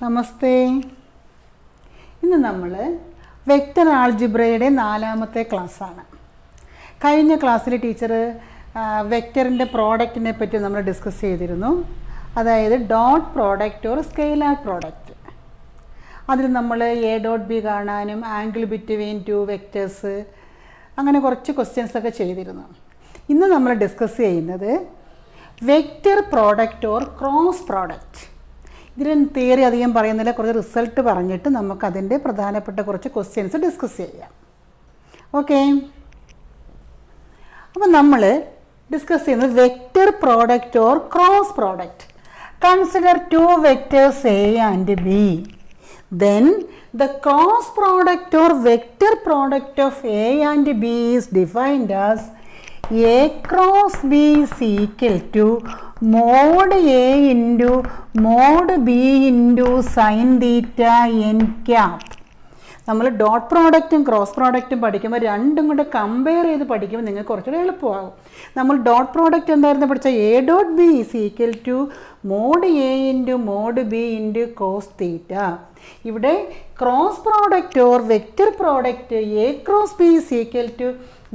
നമസ്തേ. ഇന്ന് നമ്മൾ വെക്റ്റർ ആൾജിബ്രയുടെ 4ാമത്തെ ക്ലാസ്സാണ്. കഴിഞ്ഞ ക്ലാസ്സിൽ ടീച്ചർ വെക്റ്ററിൻ്റെ പ്രോഡക്റ്റിനെ പറ്റി നമ്മൾ ഡിസ്കസ് ചെയ്തിരുന്നു. അതായത് dot product or scalar product. അതിൽ നമ്മൾ എ ഡോട്ട് ബി കാണാനും ആംഗിൾ ബിറ്റ്വീൻ ടു വെക്റ്റേഴ്സ് അങ്ങനെ കുറച്ച് ക്വസ്റ്റ്യൻസൊക്കെ ചെയ്തിരുന്നു. ഇന്ന് നമ്മൾ ഡിസ്കസ് ചെയ്യുന്നത് vector product or cross product. ഇതിന് തിയറി അധികം പറയുന്നില്ല, കുറച്ച് റിസൾട്ട് പറഞ്ഞിട്ട് നമുക്കതിൻ്റെ പ്രധാനപ്പെട്ട കുറച്ച് ക്വസ്റ്റ്യൻസ് ഡിസ്കസ് ചെയ്യാം. ഓക്കെ, അപ്പം നമ്മൾ ഡിസ്കസ് ചെയ്യുന്നത് vector product or cross product. Consider 2 vectors A and B. Then the cross product or vector product of A and B is defined as A cross B is equal to mod A into mod B into sin theta n cap. നമ്മൾ dot പ്രോഡക്റ്റും cross പ്രോഡക്റ്റും പഠിക്കുമ്പോൾ രണ്ടും കൂടെ compare ചെയ്ത് പഠിക്കുമ്പോൾ നിങ്ങൾക്ക് കുറച്ചുകൂടെ എളുപ്പമാകും. നമ്മൾ ഡോട്ട് പ്രോഡക്റ്റ് എന്തായിരുന്നു പഠിച്ചാൽ A dot B is equal to mod A into mod B into cos theta. ഇവിടെ cross product or vector product A cross B is equal to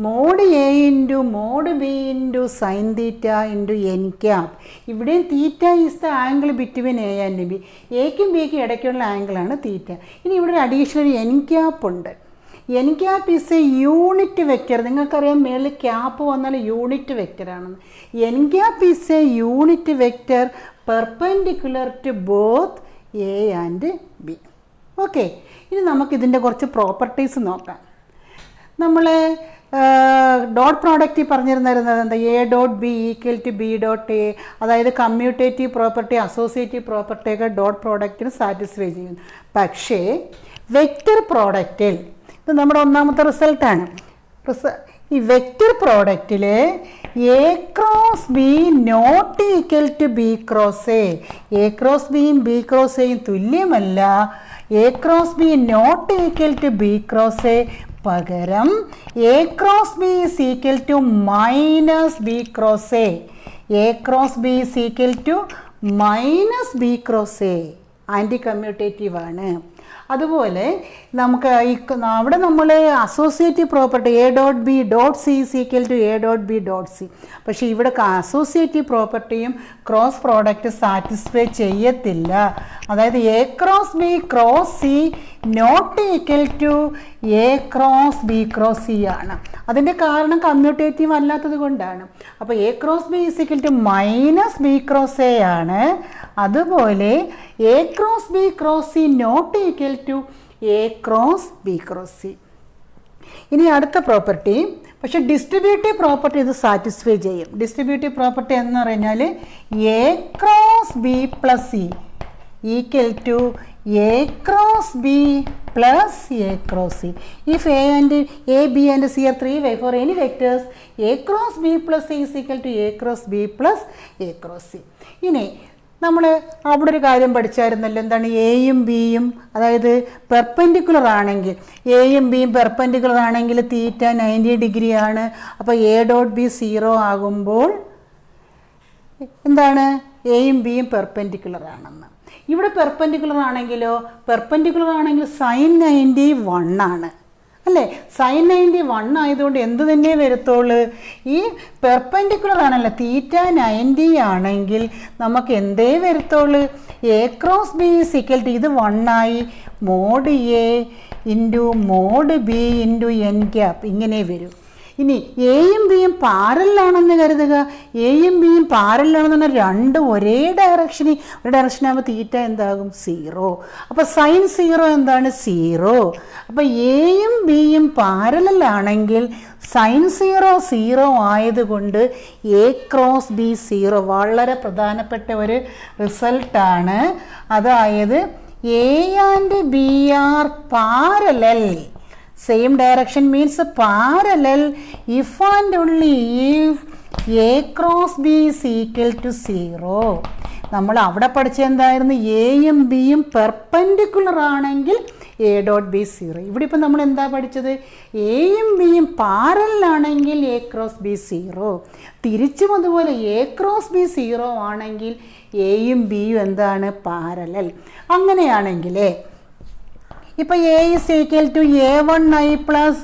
mod A into mod B into sine theta into N cap. ഇവിടെയും theta is the angle between A and B. എക്കും ബിക്കും ഇടയ്ക്കുള്ള ആംഗിളാണ് theta. ഇനി ഇവിടെ ഒരു additional N cap ഉണ്ട്. N cap is a unit vector. നിങ്ങൾക്കറിയാം മേളിൽ ക്യാപ്പ് വന്നാൽ യൂണിറ്റ് വെക്റ്ററാണെന്ന്. N cap is a unit vector perpendicular to both A and B. Okay, ഇനി നമുക്കിതിൻ്റെ കുറച്ച് പ്രോപ്പർട്ടീസ് നോക്കാം. നമ്മൾ ഡോട്ട് പ്രോഡക്റ്റ് പറഞ്ഞിരുന്നത് എന്താ? A dot B equal to B dot A. അതായത് കമ്മ്യൂട്ടേറ്റീവ് പ്രോപ്പർട്ടി, അസോസിയേറ്റീവ് പ്രോപ്പർട്ടിയൊക്കെ ഡോട്ട് പ്രോഡക്റ്റിന് സാറ്റിസ്ഫൈ ചെയ്യുന്നു. പക്ഷേ വെക്റ്റർ പ്രോഡക്റ്റിൽ ഇത് നമ്മുടെ ഒന്നാമത്തെ റിസൾട്ടാണ്. ഈ വെക്റ്റർ പ്രോഡക്റ്റിൽ A cross B not equal to B cross A. A cross ബിയും ബി ക്രോസ് എയും തുല്യമല്ല. A cross B not equal to B cross A. പകരം A cross B is equal to minus B cross A. A cross B is equal to minus B cross A. Anti commutative ആണ്. അതുപോലെ നമുക്ക് അവിടെ നമ്മൾ associative property A dot B dot C is equal to A dot B dot C. പക്ഷേ ഇവിടെ associative പ്രോപ്പർട്ടിയും cross product satisfy ചെയ്യത്തില്ല. അതായത് A cross B cross C not equal to A cross B cross C ആണ്. അതിൻ്റെ കാരണം commutative അല്ലാത്തത് കൊണ്ടാണ്. അപ്പോൾ A cross B is equal to minus B cross A ആണ്. അതുപോലെ A cross B cross C not equal to A cross B cross C. ഇനി അടുത്ത പ്രോപ്പർട്ടി, പക്ഷെ ഡിസ്ട്രിബ്യൂട്ടീവ് പ്രോപ്പർട്ടി ഇത് സാറ്റിസ്ഫൈ ചെയ്യും. ഡിസ്ട്രിബ്യൂട്ടീവ് പ്രോപ്പർട്ടി എന്ന് പറഞ്ഞാൽ A cross B plus C equal to A cross B plus a cross c. If a, b and c are 3 for any vectors, a cross b plus c is equal to a cross b plus a cross c. ഇനി നമ്മൾ അവിടെ ഒരു കാര്യം പഠിച്ചായിരുന്നല്ലോ, എന്താണ്? എയും ബിയും അതായത് perpendicular ആണെങ്കിൽ, എയും ബിയും പെർപെൻഡിക്കുലർ ആണെങ്കിൽ തീറ്റ 90 ഡിഗ്രി ആണ്. അപ്പോൾ എ ഡോട്ട് ബി 0 ആകുമ്പോൾ എന്താണ്? എയും ബിയും പെർപെൻഡിക്കുലർ ആണെന്ന്. ഇവിടെ പെർപെൻഡിക്കുലർ ആണെങ്കിലോ, പെർപെൻഡിക്കുലർ ആണെങ്കിൽ സൈൻ 90 1 ആണ് അല്ലേ? സൈൻ 90 1 ആയതുകൊണ്ട് എന്ത് തന്നെ വരത്തുള്ളൂ? ഈ പെർപെൻഡിക്കുലർ ആണല്ലോ, തീറ്റ 90 ആണെങ്കിൽ നമുക്ക് എന്തേ വരത്തുള്ളൂ? A cross B is equal to ഇത് 1 ആയി mod A into mod B into N cap ഇങ്ങനെ വരും. ഇനി എയും ബിയും പാരലാണെന്ന് കരുതുക. എയും ബിയും പാരലാണെന്ന് പറഞ്ഞാൽ രണ്ടും ഒരേ ഡയറക്ഷനിൽ, ഒരു ഡയറക്ഷനാകുമ്പോൾ തീറ്റ എന്താകും? 0. അപ്പോൾ സൈൻ 0 എന്താണ്? 0. അപ്പോൾ എയും ബിയും പാരലാണെങ്കിൽ സൈൻ 0 ആയതുകൊണ്ട് എ ക്രോസ് ബി 0 വളരെ പ്രധാനപ്പെട്ട ഒരു റിസൾട്ടാണ്. അതായത് A and B are parallel. Same direction means parallel if and only if a cross b is equal to 0. നമ്മൾ അവിടെ പഠിച്ച എന്തായിരുന്നു? എയും ബിയും പെർപെൻഡിക്കുലർ ആണെങ്കിൽ എ ഡോട്ട് ബി 0. ഇവിടെ ഇപ്പം നമ്മൾ എന്താ പഠിച്ചത്? എയും ബിയും പാരലാണെങ്കിൽ എ ക്രോസ് ബി 0. തിരിച്ചും അതുപോലെ എ ക്രോസ് ബി 0 ആണെങ്കിൽ എയും ബിയും എന്താണ്? പാരലൽ. അങ്ങനെയാണെങ്കിൽ ഇപ്പോൾ A is equal to A1I plus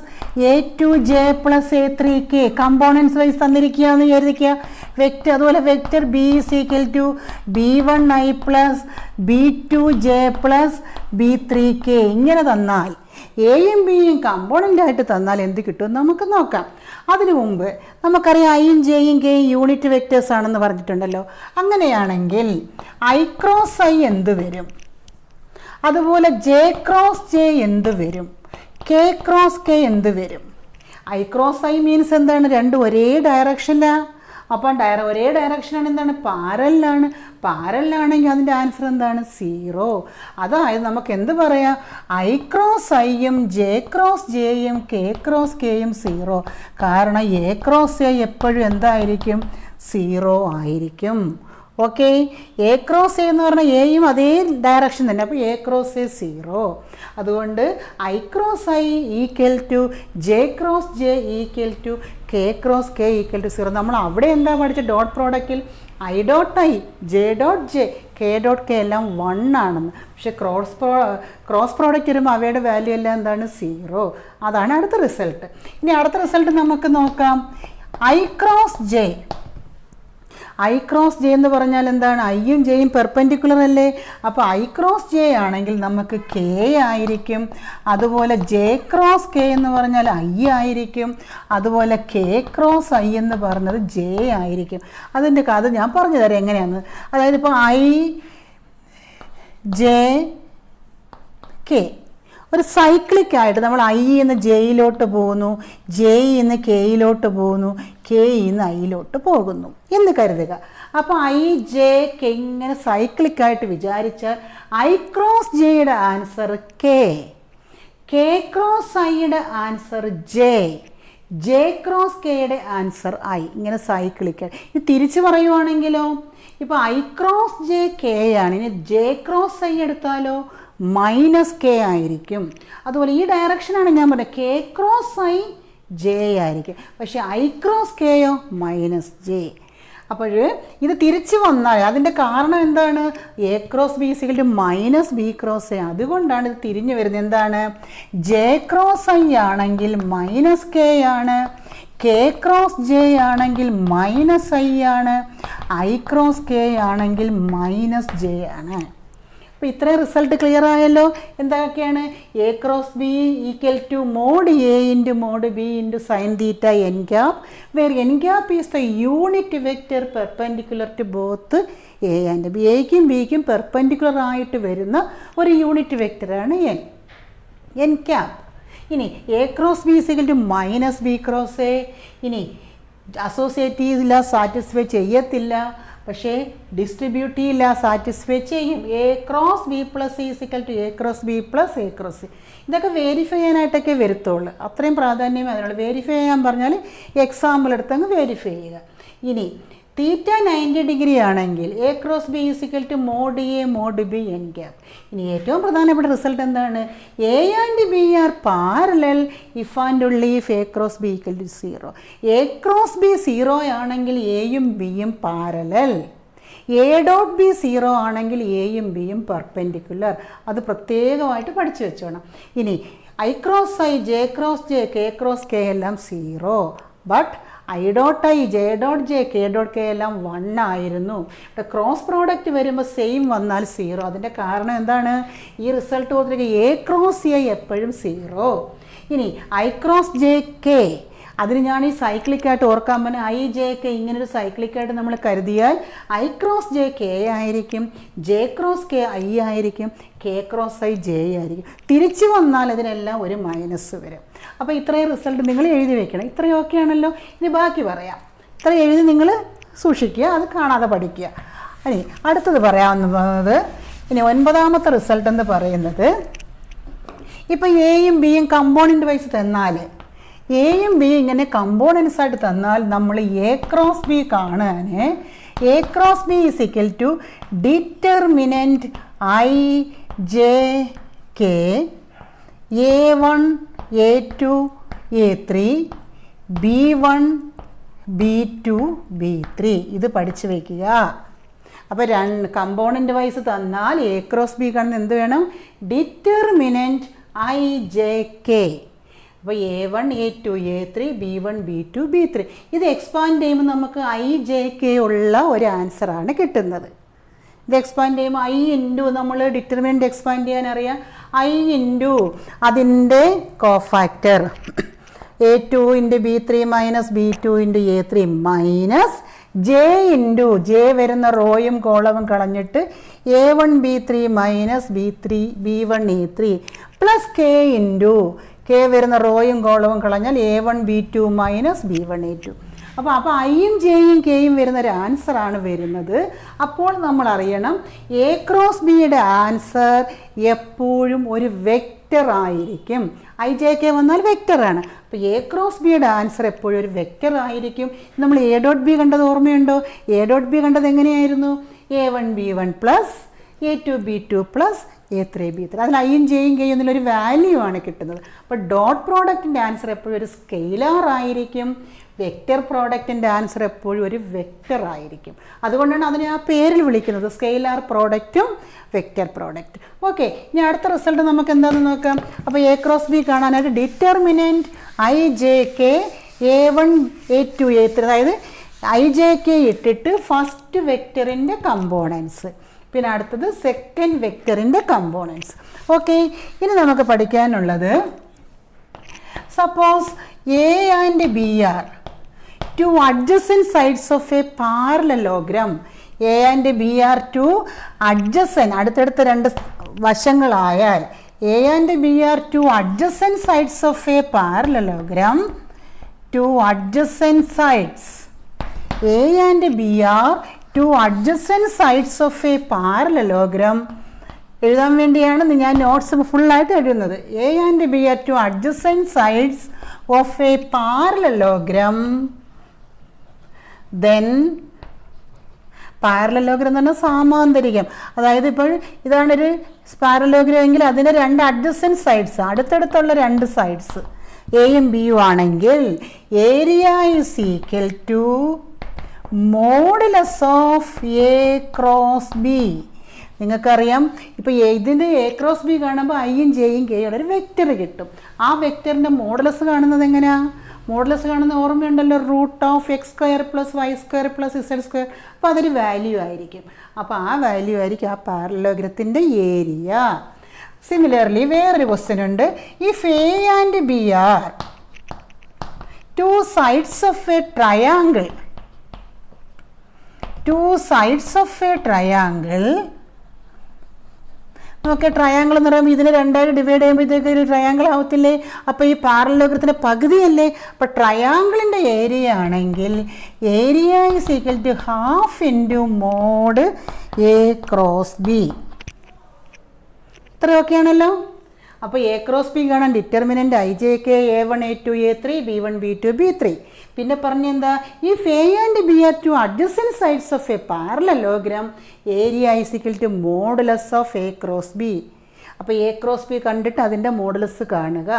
A2J plus A3K components wise തന്നിരിക്കുകയെന്ന് വിചാരിക്കുക. വെക്റ്റർ അതുപോലെ vector B is equal to B1I plus B2J plus B3K ഇങ്ങനെ തന്നാൽ എയും ബിയും കമ്പോണൻ്റ് ആയിട്ട് തന്നാൽ എന്ത് കിട്ടും നമുക്ക് നോക്കാം. അതിനു മുമ്പ് നമുക്കറിയാം ഐയും ജെയും കെയും യൂണിറ്റ് വെക്റ്റേഴ്സ് ആണെന്ന് പറഞ്ഞിട്ടുണ്ടല്ലോ. അങ്ങനെയാണെങ്കിൽ I ക്രോസ് I എന്ത് വരും? അതുപോലെ ജെ ക്രോസ് ജെ എന്ത് വരും? കെ ക്രോസ് കെ എന്ത് വരും? ഐ ക്രോസ് ഐ മീൻസ് എന്താണ്? രണ്ടും ഒരേ ഡയറക്ഷനിലാണ്. അപ്പം ഒരേ ഡയറക്ഷനാണ് എന്താണ്? പാരലാണ്. പാരലാണെങ്കിൽ അതിൻ്റെ ആൻസർ എന്താണ്? 0. അതായത് നമുക്ക് എന്ത് പറയാം? ഐ ക്രോസ് ഐയും ജെ ക്രോസ് ജെയും കെ ക്രോസ് കെയും 0. കാരണം എ ക്രോസ് എ എപ്പോഴും എന്തായിരിക്കും? 0 ആയിരിക്കും. ഓക്കെ. എ ക്രോസ് എ എന്ന് പറഞ്ഞാൽ എയും അതേ ഡയറക്ഷൻ തന്നെ. അപ്പോൾ എ ക്രോസ് എ 0. അതുകൊണ്ട് I cross I equal to J cross J equal to K cross K equal to 0. നമ്മൾ അവിടെ എന്താ പഠിച്ച? ഡോട്ട് പ്രോഡക്റ്റിൽ I dot I J dot J K dot K എല്ലാം 1 ആണെന്ന്. പക്ഷേ ക്രോസ് പ്രോഡക്റ്റ് വരുമ്പോൾ അവയുടെ വാല്യൂ എല്ലാം എന്താണ്? 0. അതാണ് അടുത്ത റിസൾട്ട്. ഇനി അടുത്ത റിസൾട്ട് നമുക്ക് നോക്കാം. I cross J. I cross J എന്ന് പറഞ്ഞാൽ എന്താണ്? ഐയും ജെയും പെർപെൻഡിക്കുലർ അല്ലേ? അപ്പോൾ ഐ ക്രോസ് ജെ ആണെങ്കിൽ നമുക്ക് കെ ആയിരിക്കും. അതുപോലെ ജെ ക്രോസ് കെ എന്ന് പറഞ്ഞാൽ ഐ ആയിരിക്കും. അതുപോലെ കെ ക്രോസ് ഐ എന്ന് പറഞ്ഞത് ജെ ആയിരിക്കും. അതിൻ്റെ അത് ഞാൻ പറഞ്ഞു തരാം എങ്ങനെയാണെന്ന്. അതായത് ഇപ്പോൾ ഐ ജെ കെ ഒരു സൈക്ലിക്കായിട്ട് നമ്മൾ ഐ എന്ന് ജെയിലോട്ട് പോകുന്നു, ജെ എന്ന് കെയിലോട്ട് പോകുന്നു, കെ എന്ന് ഐയിലോട്ട് പോകുന്നു എന്ന് കരുതുക. അപ്പോൾ ഐ ജെ കെ ഇങ്ങനെ സൈക്ലിക്കായിട്ട് വിചാരിച്ചാൽ ഐ ക്രോസ് ജെയുടെ ആൻസർ കെ, കെ ക്രോസ് ഐയുടെ ആൻസർ ജെ, ജെ ക്രോസ് കെയുടെ ആൻസർ ഐ. ഇങ്ങനെ സൈക്ലിക്കായി. ഇത് തിരിച്ച് പറയുവാണെങ്കിലോ, ഇപ്പോൾ ഐ ക്രോസ് ജെ കെ ആണ്. ഇനി ജെ ക്രോസ് ഐ എടുത്താലോ മൈനസ് കെ ആയിരിക്കും. അതുപോലെ ഈ ഡയറക്ഷനാണ് ഞാൻ പറഞ്ഞത്. കെ ക്രോസ് ഐ ജെ ആയിരിക്കും. പക്ഷേ ഐ ക്രോസ് കെയോ മൈനസ് ജെ. അപ്പോൾ ഇത് തിരിച്ചു വന്നാൽ അതിൻ്റെ കാരണം എന്താണ്? A cross B equal to minus B cross A. അതുകൊണ്ടാണ് ഇത് തിരിഞ്ഞു വരുന്നത്. എന്താണ്? ജെ ക്രോസ് ഐ ആണെങ്കിൽ മൈനസ് കെ ആണ്, കെ ക്രോസ് ജെ ആണെങ്കിൽ മൈനസ് ഐ ആണ്, ഐ ക്രോസ് കെ ആണെങ്കിൽ മൈനസ് ജെ ആണ്. അപ്പോൾ ഇത്രയും റിസൾട്ട് ക്ലിയർ ആയല്ലോ. എന്തൊക്കെയാണ്? A cross B equal to mod A into mod B into sine theta N cap, where N cap is the unit vector perpendicular to both A and B. എയ്ക്കും ബിക്കും perpendicular ആയിട്ട് വരുന്ന ഒരു unit വെക്റ്ററാണ് N cap. ഇനി A cross B is equal to minus B cross A. ഇനി associative ഇല്ല, satisfy ചെയ്യത്തില്ല. പക്ഷേ ഡിസ്ട്രിബ്യൂട്ടീവ് ഇല്ല, സാറ്റിസ്ഫൈ ചെയ്യും. A cross B plus is equal to A cross B plus A cross C. ഇതൊക്കെ verify ചെയ്യാനായിട്ടൊക്കെ വരുത്തുള്ളൂ. അത്രയും പ്രാധാന്യമേ അതിനുള്ള. വെരിഫൈ ചെയ്യാൻ പറഞ്ഞാൽ എക്സാമ്പിൾ എടുത്തങ്ങ് വെരിഫൈ ചെയ്യുക. ഇനി തീറ്റ 90 ഡിഗ്രി ആണെങ്കിൽ A cross B is equal to mod A mod B n cap. ഇനി ഏറ്റവും പ്രധാനപ്പെട്ട റിസൾട്ട് എന്താണ്? A and B are parallel if and only if A cross B equal to 0. A cross B 0 ആണെങ്കിൽ എയും ബിയും parallel. A dot B 0 ആണെങ്കിൽ എയും ബിയും പെർപെൻഡിക്കുലർ. അത് പ്രത്യേകമായിട്ട് പഠിച്ചു വെച്ചോണം. ഇനി I cross I J cross J K cross K എല്ലാം 0. But I dot I J dot J K dot K എല്ലാം 1 ആയിരുന്നു. ഇവിടെ ക്രോസ് പ്രോഡക്റ്റ് വരുമ്പോൾ സെയിം വന്നാൽ 0. അതിൻ്റെ കാരണം എന്താണ്? ഈ റിസൾട്ട് കൊടുത്തിരിക്കുക എ ക്രോസ് എ എപ്പോഴും 0. ഇനി ഐ ക്രോസ് ജെ കെ, അതിന് ഞാൻ ഈ സൈക്ലിക്കായിട്ട് ഓർക്കാൻ പറഞ്ഞാൽ ഐ ജെ കെ ഇങ്ങനൊരു സൈക്ലിക്കായിട്ട് നമ്മൾ കരുതിയാൽ ഐ ക്രോസ് ജെ കെ ആയിരിക്കും, ജെ ക്രോസ് കെ ഐ ആയിരിക്കും, കെ ക്രോസ് ഐ ജെ ആയിരിക്കും. തിരിച്ചു വന്നാൽ അതിനെല്ലാം ഒരു മൈനസ് വരും. അപ്പോൾ ഇത്രയും റിസൾട്ട് നിങ്ങൾ എഴുതി വെക്കണം. ഇത്രയും ഓക്കെ ആണല്ലോ. ഇനി ബാക്കി പറയാം. ഇത്ര എഴുതി നിങ്ങൾ സൂക്ഷിക്കുക, അത് കാണാതെ പഠിക്കുക. ഇനി അടുത്തത് പറയാവുന്നത്, ഇനി 9ാമത്തെ റിസൾട്ട് എന്ന് പറയുന്നത്, ഇപ്പോൾ എയും ബിയും കമ്പോണൻറ്റ് വൈസ് തന്നാൽ, എയും ബി ഇങ്ങനെ കമ്പോണൻസ് ആയിട്ട് തന്നാൽ നമ്മൾ എ ക്രോസ് ബി കാണാൻ A cross B is equal to determinant I J k A1 A2 A3 B1 B2 B3 ഇത് പഠിച്ചു വയ്ക്കുക. അപ്പോൾ കമ്പോണൻ്റ് വൈസ് തന്നാൽ എ ക്രോസ് ബി കാണുന്ന എന്ത് വേണം? Determinant IJK. അപ്പോൾ A1 A2 A3 B1 B2 B3 ഇത് എക്സ്പാൻഡ് ചെയ്യുമ്പോൾ നമുക്ക് IJK ഉള്ള ഒരു ആൻസറാണ് കിട്ടുന്നത്. ഇത് എക്സ്പാൻഡ് ചെയ്യുമ്പോൾ I ഇൻറ്റു നമ്മൾ ഡിറ്റർമിനൻ്റ് എക്സ്പാൻഡ് ചെയ്യാൻ അറിയാം. I ഇൻറ്റു അതിൻ്റെ cofactor A2 into B3 minus B2 into A3 minus J into J വരുന്ന റോയും കോളവും കളഞ്ഞിട്ട് A1 B3 minus B1 A3 plus K into K വരുന്ന റോയും കോളവും കളഞ്ഞാൽ A1 B2 minus B1 A2. അപ്പോൾ ഐയും ജെയും കെയും വരുന്നൊരു ആൻസറാണ് വരുന്നത്. അപ്പോൾ നമ്മൾ അറിയണം എ ക്രോസ് ബിയുടെ ആൻസർ എപ്പോഴും ഒരു വെക്റ്റർ ആയിരിക്കും. IJK വന്നാൽ വെക്റ്ററാണ്. അപ്പോൾ എ ക്രോസ് ബിയുടെ ആൻസർ എപ്പോഴും ഒരു വെക്റ്റർ ആയിരിക്കും. നമ്മൾ A ഡോട്ട് ബി കണ്ടത് ഓർമ്മയുണ്ടോ? A ഡോട്ട് ബി കണ്ടത് എങ്ങനെയായിരുന്നു? A1 B1 plus A2 B2 plus A3 B3. അതിൽ ഐയും ജെയും കെയും എന്നുള്ളൊരു വാല്യൂ ആണ് കിട്ടുന്നത്. അപ്പോൾ ഡോട്ട് പ്രോഡക്റ്റിൻ്റെ ആൻസർ എപ്പോഴും ഒരു സ്കെയിലാർ ആയിരിക്കും. വെക്റ്റർ പ്രോഡക്റ്റിൻ്റെ ആൻസർ എപ്പോഴും ഒരു വെക്റ്റർ ആയിരിക്കും. അതുകൊണ്ടാണ് അതിനെ ആ പേരിൽ വിളിക്കുന്നത്, സ്കെയിലാർ പ്രോഡക്റ്റും വെക്റ്റർ പ്രോഡക്റ്റ്. ഓക്കെ, ഇനി അടുത്ത റിസൾട്ട് നമുക്ക് എന്താണെന്ന് നോക്കാം. അപ്പോൾ എ ക്രോസ് ബി കാണാനായിട്ട് determinant IJK A1 A2 A3 അതായത് IJK ഇട്ടിട്ട് ഫസ്റ്റ് വെക്റ്ററിൻ്റെ കമ്പോണൻസ്, പിന്നെ അടുത്തത് സെക്കൻഡ് വെക്റ്ററിൻ്റെ കമ്പോണൻസ്. ഓക്കെ, ഇനി നമുക്ക് പഠിക്കാനുള്ളത് suppose A and B are two adjacent sides of a parallelogram. A and B are two adjacent അടുത്തടുത്ത രണ്ട് വശങ്ങളായാൽ A and B are two adjacent sides of a parallelogram. Two adjacent sides. A and B are two adjacent sides of a parallelogram. എഴുതാൻ വേണ്ടിയാണ് ഞാൻ notes ഫുള്ളായിട്ട് എഴുതുന്നത്. A and B are two adjacent sides of a parallelogram. Then parallelogram എന്ന് പറഞ്ഞാൽ സാമാന്തരികം. അതായത് ഇപ്പോൾ ഇതാണൊരു parallelogram എങ്കിൽ അതിൻ്റെ രണ്ട് അഡ്ജസൻറ്റ് സൈഡ്സ്, അടുത്തടുത്തുള്ള രണ്ട് സൈഡ്സ് എയും ബിയും ആണെങ്കിൽ area is equal to modulus of A cross B. നിങ്ങൾക്കറിയാം ഇപ്പോൾ ഇതിൻ്റെ എ ക്രോസ് ബി കാണുമ്പോൾ ഐയും ജെയും കെയും ഒരു വെക്റ്റർ കിട്ടും. ആ വെക്റ്ററിൻ്റെ മോഡുലസ് കാണുന്നത് എങ്ങനെയാണ്? മോഡുലസ് കാണുന്ന ഓർമ്മയുണ്ടല്ലോ, √(x² + y² + z². അപ്പോൾ അതൊരു വാല്യൂ ആയിരിക്കും. അപ്പോൾ ആ വാല്യൂ ആയിരിക്കും ആ പാരലോഗ്രത്തിൻ്റെ ഏരിയ. സിമിലർലി വേറൊരു ക്വസ്റ്റ്യൻ ഉണ്ട്. If A and B are two sides of a triangle, two sides of a triangle. Okay, triangle എന്ന് പറയുമ്പോൾ ഇതിനെ രണ്ടായിട്ട് ഡിവൈഡ് ചെയ്യുമ്പോഴത്തേക്ക് ഒരു ട്രയാങ്കിൾ ആവത്തില്ലേ? അപ്പോൾ ഈ പാരലോഗ്രത്തിൻ്റെ പകുതിയല്ലേ? അപ്പോൾ ട്രയാങ്കിളിൻ്റെ ഏരിയ ആണെങ്കിൽ area is equal to half into mod A cross B. ഇത്രയൊക്കെ ആണല്ലോ. അപ്പോൾ എ ക്രോസ് ബി കാണാൻ determinant IJK A1 A2 A3 B1 B2 B3. പിന്നെ പറഞ്ഞെന്താ? If A and B are two adjacent sides of a parallelogram area is equal to modulus of A cross B. അപ്പോൾ A cross B കണ്ടിട്ട് അതിൻ്റെ modulus കാണുക.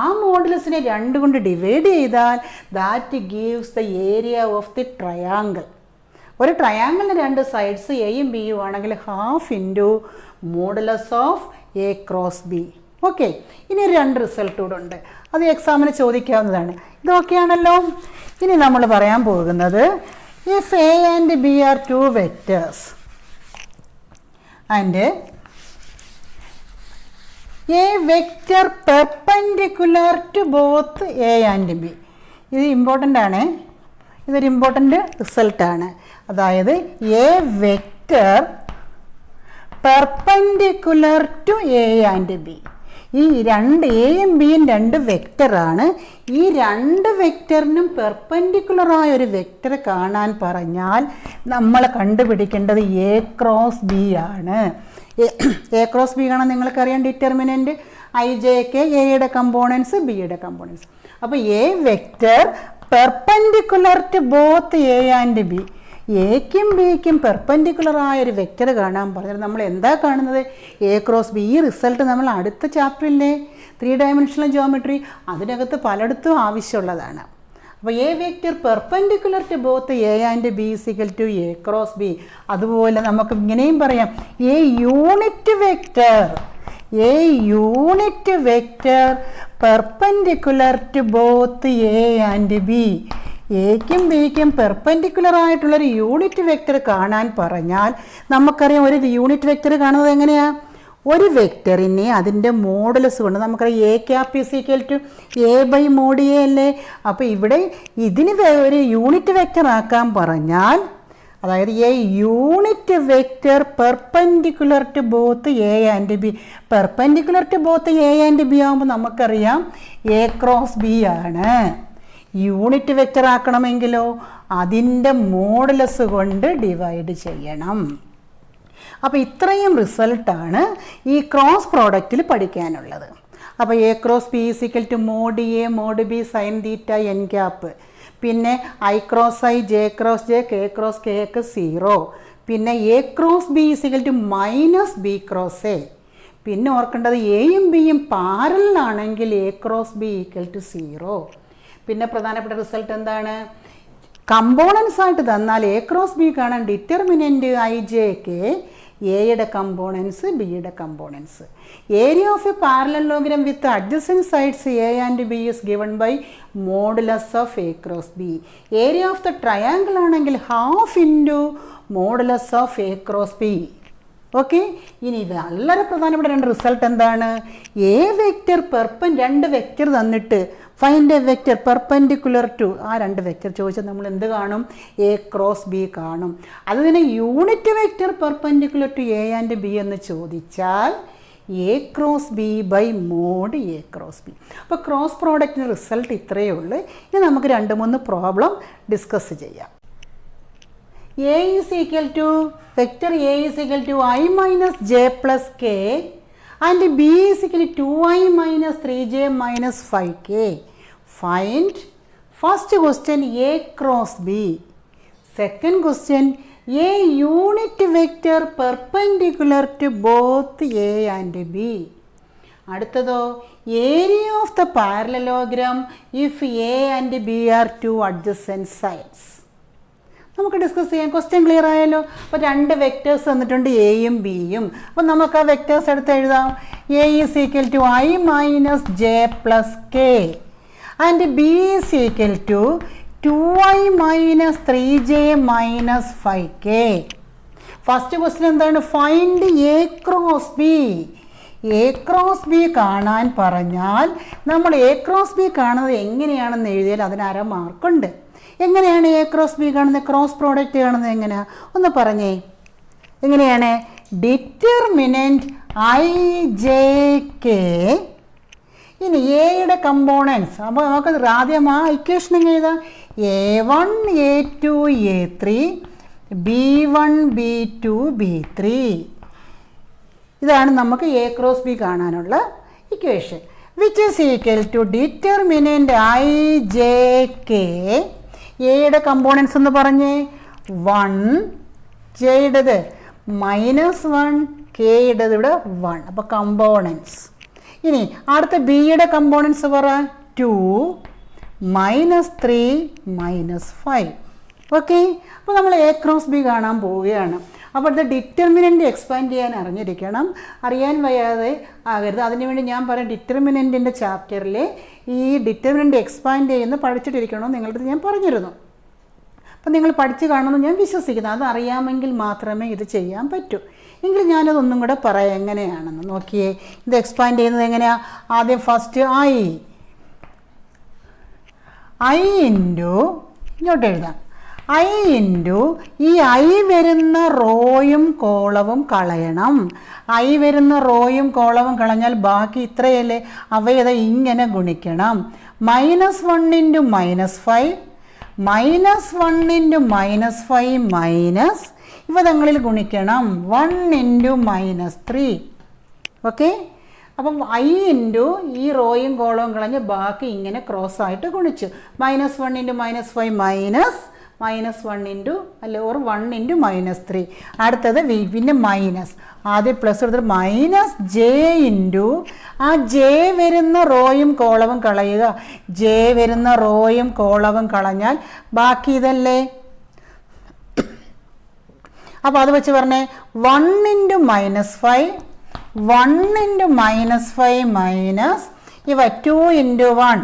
ആ മോഡുലസിനെ 2 കൊണ്ട് divide ചെയ്താൽ that gives the area of the triangle. ഒരു ട്രയാങ്കിളിന് 2 sides എയും ബിയും ആണെങ്കിൽ half into modulus of A cross B. Okay, ഇനി 2 റിസൾട്ട് കൂടെ ഉണ്ട്, അത് എക്സാമിന് ചോദിക്കാവുന്നതാണ്. ഇതൊക്കെയാണല്ലോ. ഇനി നമ്മൾ പറയാൻ പോകുന്നത് if A and B are two vectors and a vector perpendicular to both A and B. ഇത് ഇമ്പോർട്ടൻ്റ് ആണ്, ഇതൊരു ഇമ്പോർട്ടൻ്റ് റിസൾട്ടാണ്. അതായത് a vector perpendicular to A and B. ഈ എയും ബിയും 2 വെക്റ്ററാണ്. ഈ 2 വെക്റ്ററിനും പെർപെൻഡിക്കുലറായ ഒരു വെക്റ്റർ കാണാൻ പറഞ്ഞാൽ നമ്മൾ കണ്ടുപിടിക്കേണ്ടത് എ ക്രോസ് ബി ആണ്. എ ക്രോസ് ബി കാണാൻ നിങ്ങൾക്കറിയാം ഡിറ്റർമിനൻറ്റ് IJK, എയുടെ കമ്പോണൻസ് ബിയുടെ കമ്പോണൻസ്. അപ്പോൾ a vector perpendicular to both A and B. എക്കും ബിക്കും പെർപെൻഡിക്കുലറായ ഒരു വെക്റ്റർ കാണാൻ പറഞ്ഞാൽ നമ്മൾ എന്താ കാണുന്നത്? A cross B. ഈ റിസൾട്ട് നമ്മൾ അടുത്ത ചാപ്റ്ററിലെ 3 ഡയമെൻഷണൽ ജോമെട്രി അതിനകത്ത് പലയിടത്തും ആവശ്യമുള്ളതാണ്. അപ്പോൾ a vector perpendicular to both A and B is equal to A cross B. അതുപോലെ നമുക്ക് ഇങ്ങനെയും പറയാം, a unit vector perpendicular to both A and B. എക്കും ബിക്കും പെർപെൻഡിക്കുലർ ആയിട്ടുള്ളൊരു യൂണിറ്റ് വെക്റ്റർ കാണാൻ പറഞ്ഞാൽ നമുക്കറിയാം, ഒരു യൂണിറ്റ് വെക്റ്റർ കാണുന്നത് എങ്ങനെയാണ്? ഒരു വെക്റ്ററിനെ അതിൻ്റെ മോഡുലസ് കൊണ്ട് നമുക്കറിയാം A cap is equal to A by mod A അല്ലേ. അപ്പോൾ ഇവിടെ ഇതിന് ഒരു യൂണിറ്റ് വെക്റ്റർ ആക്കാൻ പറഞ്ഞാൽ, അതായത് a unit vector perpendicular to both A and B. Perpendicular to both A and B ആകുമ്പോൾ നമുക്കറിയാം എ ക്രോസ് ബി ആണ്. യൂണിറ്റ് വെക്റ്റർ ആക്കണമെങ്കിലോ അതിൻ്റെ മോഡുലസ് കൊണ്ട് ഡിവൈഡ് ചെയ്യണം. അപ്പോൾ ഇത്രയും റിസൾട്ടാണ് ഈ ക്രോസ് പ്രോഡക്റ്റിൽ പഠിക്കാനുള്ളത്. അപ്പോൾ A cross B is equal to mod A mod B sine theta N cap. പിന്നെ I cross I, J cross J, K cross K ഒക്കെ 0. പിന്നെ A cross B is equal to minus B cross A. പിന്നെ ഓർക്കേണ്ടത് എയും ബിയും പാരലാണെങ്കിൽ A cross B equal to 0. പിന്നെ പ്രധാനപ്പെട്ട റിസൾട്ട് എന്താണ്? കമ്പോണൻസ് ആയിട്ട് തന്നാൽ എ ക്രോസ് ബി കാണാൻ ഡിറ്റർമിനൻറ്റ് ഐ ജെ കെ, എയുടെ കമ്പോണൻസ് ബിയുടെ components. Area of a parallelogram with adjacent sides A and B is given by modulus of A cross B. Area of the triangle ആണെങ്കിൽ half into modulus of A cross B. Okay, ഇനി വളരെ പ്രധാനപ്പെട്ട 2 result എന്താണ്? A vector രണ്ട് vector തന്നിട്ട് find a vector perpendicular to ആ 2 vector ചോദിച്ചാൽ നമ്മൾ എന്ത് കാണും? എ ക്രോസ് ബി കാണും. അതുതന്നെ unit vector perpendicular to A and B എന്ന് ചോദിച്ചാൽ A cross B by mod A cross B. അപ്പോൾ ക്രോസ് പ്രോഡക്റ്റിൻ്റെ റിസൾട്ട് ഇത്രയേ ഉള്ളൂ. ഇനി നമുക്ക് 2-3 പ്രോബ്ലം ഡിസ്കസ് ചെയ്യാം. A is equal to vector A is equal to I minus j plus k and B is equal to 2I minus 3j minus 5k. Find first question A cross B. Second question A unit vector perpendicular to both A and B. അടുത്തതോ area of the parallelogram if A and B are two adjacent sides. നമുക്ക് discuss ചെയ്യാം. Question clear ആയല്ലോ. അപ്പോൾ 2 vectors തന്നിട്ടുണ്ട്, എയും ബിയും. അപ്പോൾ നമുക്ക് ആ വെക്റ്റേഴ്സ് എടുത്ത് എഴുതാം. A is equal to I minus J plus K and B is equal to 2i minus 3j minus 5k. First question എന്താണ്? Find A cross B. A cross B കാണാൻ പറഞ്ഞാൽ നമ്മൾ എ ക്രോസ് ബി കാണുന്നത് എങ്ങനെയാണെന്ന് എഴുതിയാൽ അതിന് 1/2 മാർക്കുണ്ട്. എങ്ങനെയാണ് എ ക്രോസ് ബി കാണുന്നത്? ക്രോസ് പ്രോഡക്റ്റ് കാണുന്നത് എങ്ങനെയാണ്? ഒന്ന് പറഞ്ഞേ. എങ്ങനെയാണ്? Determinant I J K. ഇനി എയുടെ കമ്പോണൻസ്. അപ്പോൾ നമുക്ക് ആദ്യം ആ ഇക്വേഷൻ എങ്ങനെ എഴുതാം? A1 A2 A3 B1 B2 B3. ഇതാണ് നമുക്ക് എ ക്രോസ് ബി കാണാനുള്ള equation. Which is equal to determinant I J K. എയുടെ കമ്പോണൻസ് എന്ന് പറഞ്ഞേ 1, ജെയുടേത് -1, കെയുടേത് ഇവിടെ 1. അപ്പോൾ കമ്പോണൻസ്. ഇനി അടുത്ത ബിയുടെ കമ്പോണൻസ് പറ 2 -3 -5. ഓക്കെ, അപ്പോൾ നമ്മൾ എ ക്രോസ് ബി കാണാൻ പോവുകയാണ്. അപ്പോൾ ഇത് ഡിറ്റർമിനൻ്റ് എക്സ്പാൻഡ് ചെയ്യാൻ അറിഞ്ഞിരിക്കണം. അറിയാൻ വയ്യാതെ ആകരുത്. അതിനുവേണ്ടി ഞാൻ പറയാം, ഡിറ്റർമിനൻറ്റിൻ്റെ ചാപ്റ്ററിൽ ഈ ഡിറ്റർമിനൻ്റ് എക്സ്പാൻഡ് ചെയ്യുന്ന പഠിച്ചിട്ടിരിക്കണമെന്ന് നിങ്ങളുടെ ഞാൻ പറഞ്ഞിരുന്നു. അപ്പോൾ നിങ്ങൾ പഠിച്ച് കാണുമെന്ന് ഞാൻ വിശ്വസിക്കുന്നു. അത് അറിയാമെങ്കിൽ മാത്രമേ ഇത് ചെയ്യാൻ പറ്റൂ. എങ്കിൽ ഞാനതൊന്നും കൂടെ പറയാം എങ്ങനെയാണെന്ന്. നോക്കിയേ, ഇത് എക്സ്പാൻഡ് ചെയ്യുന്നത് എങ്ങനെയാണ്? ആദ്യം ഫസ്റ്റ് ഐ ഇൻറ്റു, ഇങ്ങോട്ട് എഴുതാം, ഐ ഇൻറ്റു ഈ ഐ വരുന്ന റോയും കോളവും കളയണം. ഐ വരുന്ന റോയും കോളവും കളഞ്ഞാൽ ബാക്കി ഇത്രയല്ലേ, അവയത് ഇങ്ങനെ ഗുണിക്കണം. -1 ഇൻറ്റു -5 -1 ഇൻറ്റു -5 മൈനസ് ഇവ തങ്ങളിൽ ഗുണിക്കണം 1 ഇൻറ്റു -3. ഓക്കെ, അപ്പം ഐ ഇൻറ്റു ഈ റോയും കോളവും കളഞ്ഞ് ബാക്കി ഇങ്ങനെ ക്രോസ് ആയിട്ട് ഗുണിച്ചു. -1 ഇൻറ്റു -5 മൈനസ് -1 ഇൻറ്റു അല്ലെ ഓർ 1 ഇൻറ്റു -3. അടുത്തത് പിന്നെ മൈനസ്, ആദ്യം പ്ലസ് എടുത്തിട്ട് -j ഇൻറ്റു ആ ജെ വരുന്ന റോയും കോളവും കളയുക. ജെ വരുന്ന റോയും കോളവും കളഞ്ഞാൽ ബാക്കി ഇതല്ലേ. അപ്പോൾ അത് വെച്ച് പറഞ്ഞേ 1 ഇൻറ്റു -5, 1 ഇൻറ്റു -5 മൈനസ് ഇവ 2 ഇൻറ്റു 1.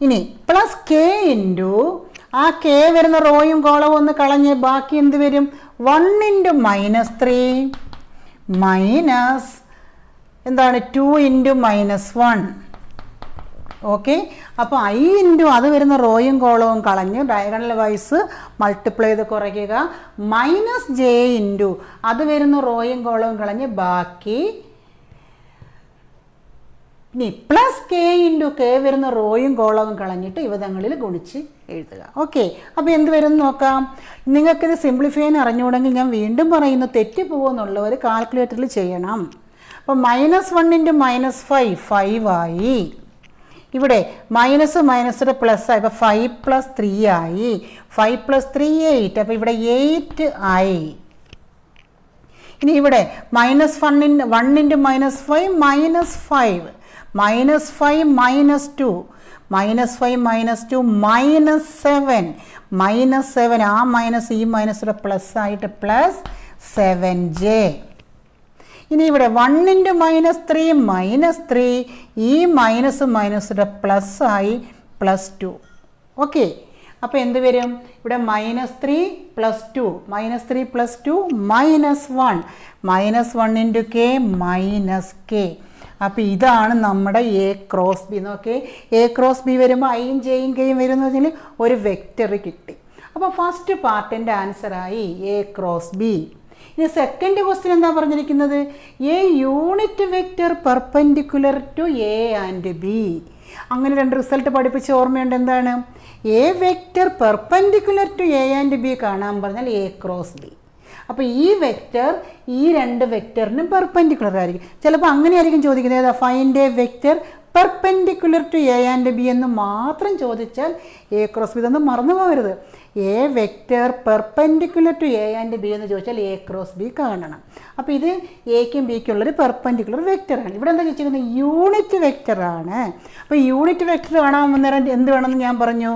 ഇനി പ്ലസ് കെ ഇൻറ്റു ആ കെ വരുന്ന റോയും കോളവും ഒന്ന് കളഞ്ഞ് ബാക്കി എന്ത് വരും? 1 ഇൻറ്റു -3 മൈനസ് എന്താണ് 2 ഇൻറ്റു -1. ഓക്കെ, അപ്പോൾ ഐ ഇൻറ്റു അത് വരുന്ന റോയും കോളവും കളഞ്ഞ് ഡയഗണൽ വൈസ് മൾട്ടിപ്ലൈ ചെയ്ത് കുറയ്ക്കുക. -j ഇൻറ്റു അത് വരുന്ന റോയും കോളവും കളഞ്ഞ് ബാക്കി ഇനി പ്ലസ് കെ ഇൻറ്റു കെ വരുന്ന റോയും കോളവും കളഞ്ഞിട്ട് ഇവ തങ്ങളിൽ ഗുണിച്ച് എഴുതുക. ഓക്കെ, അപ്പോൾ എന്ത് വരും നോക്കാം. നിങ്ങൾക്കിത് സിംപ്ലിഫൈ ചെയ്യാൻ അറിഞ്ഞുകൂടെങ്കിൽ ഞാൻ വീണ്ടും പറയുന്നു, തെറ്റിപ്പോകുന്നുള്ളവർ കാൽക്കുലേറ്ററിൽ ചെയ്യണം. അപ്പോൾ -1 ഇൻറ്റു -5 5 ആയി. ഇവിടെ മൈനസ് മൈനസിൻ്റെ പ്ലസ് ആയി, ഇപ്പോൾ 5 + 3 ആയി. 5 + 3 8, അപ്പോൾ ഇവിടെ 8 ആയി. ഇനി ഇവിടെ -1 ഇൻറ്റു -5 -5 -5 -2 -5 -2 -7 ആ മൈനസ് ഈ മൈനസിൻ്റെ പ്ലസ് ആയിട്ട് +7j. ഇനി ഇവിടെ 1 ഇൻറ്റു -3 -3 ഈ മൈനസിൻ്റെ പ്ലസ് ആയി +2. ഓക്കെ, അപ്പോൾ എന്ത് വരും? ഇവിടെ -3 + 2 -3 + 2 -1 -1 ഇൻറ്റു k -k. അപ്പോൾ ഇതാണ് നമ്മുടെ A ക്രോസ് ബി. നോക്കേ, A ക്രോസ് ബി വരുമ്പോൾ ഐയും ജെയും കെയും വരുന്ന വെച്ചാൽ ഒരു വെക്റ്റർ കിട്ടി. അപ്പോൾ ഫസ്റ്റ് പാർട്ടിൻ്റെ ആൻസറായി A ക്രോസ് ബി. ഇനി സെക്കൻഡ് ക്വസ്റ്റ്യൻ എന്താ പറഞ്ഞിരിക്കുന്നത്? A unit vector perpendicular to A and B. അങ്ങനെ രണ്ട് റിസൾട്ട് പഠിപ്പിച്ച ഓർമ്മയുണ്ട്. എന്താണ്? A vector perpendicular to A and B കാണാൻ പറഞ്ഞാൽ A ക്രോസ് ബി. അപ്പോൾ ഈ വെക്റ്റർ ഈ രണ്ട് വെക്റ്ററിനും പെർപെൻഡിക്കുലർ ആയിരിക്കും. ചിലപ്പോൾ അങ്ങനെയായിരിക്കും ചോദിക്കുന്നത്, ഏതാ? Find a vector perpendicular to A and B എന്ന് മാത്രം ചോദിച്ചാൽ A ക്രോസ് ബി. ഇതൊന്നും മറന്നു പോകരുത്. A vector perpendicular to A and B എന്ന് ചോദിച്ചാൽ A ക്രോസ് ബി കാണണം. അപ്പോൾ ഇത് എക്കും ബിക്കും ഉള്ളൊരു പെർപെൻഡിക്കുലർ വെക്റ്ററാണ്. ഇവിടെ എന്താ ചോദിച്ചിരിക്കുന്നത്? യൂണിറ്റ് വെക്റ്ററാണ്. അപ്പോൾ യൂണിറ്റ് വെക്റ്റർ കാണാൻ നേരം എന്ത് വേണമെന്ന് ഞാൻ പറഞ്ഞു,